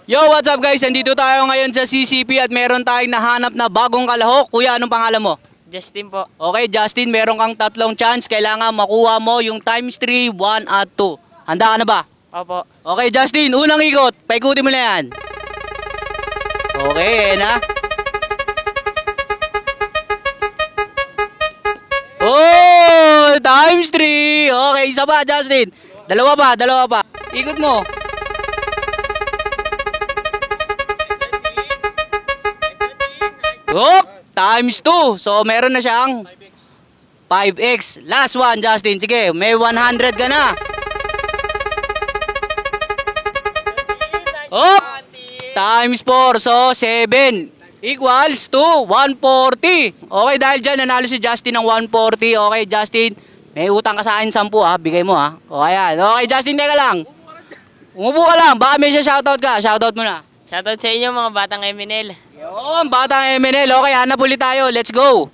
Yo, what's up guys? Andito tayo ngayon sa CCP at meron tayong nahanap na bagong kalahok. Kuya, anong pangalan mo? Justin po. Okay, Justin, meron kang tatlong chance. Kailangan makuha mo yung times 3, 1 at 2. Handa ka na ba? Opo. Okay, Justin, unang ikot. Paikutin mo na yan. Okay, na. Oh, times 3. Okay, isa pa, Justin. Dalawa pa. Ikot mo. Oh, times 2. So, meron na siyang 5x. Last one, Justin. Sige, may 100 ka na. Oh, times 4. So, 7 equals to 140. Okay, dahil dyan, nanalo si Justin ng 140. Okay, Justin, may utang ka sa akin 10 ha. Bigay mo ha. Okay, yan. Okay, Justin, teka lang. Umupo ka lang. Baka may shoutout ka. Shoutout mo na. Shoutout sa inyo mga batang MNL. Yung batang MNL. Okay, hanap ulit tayo. Let's go.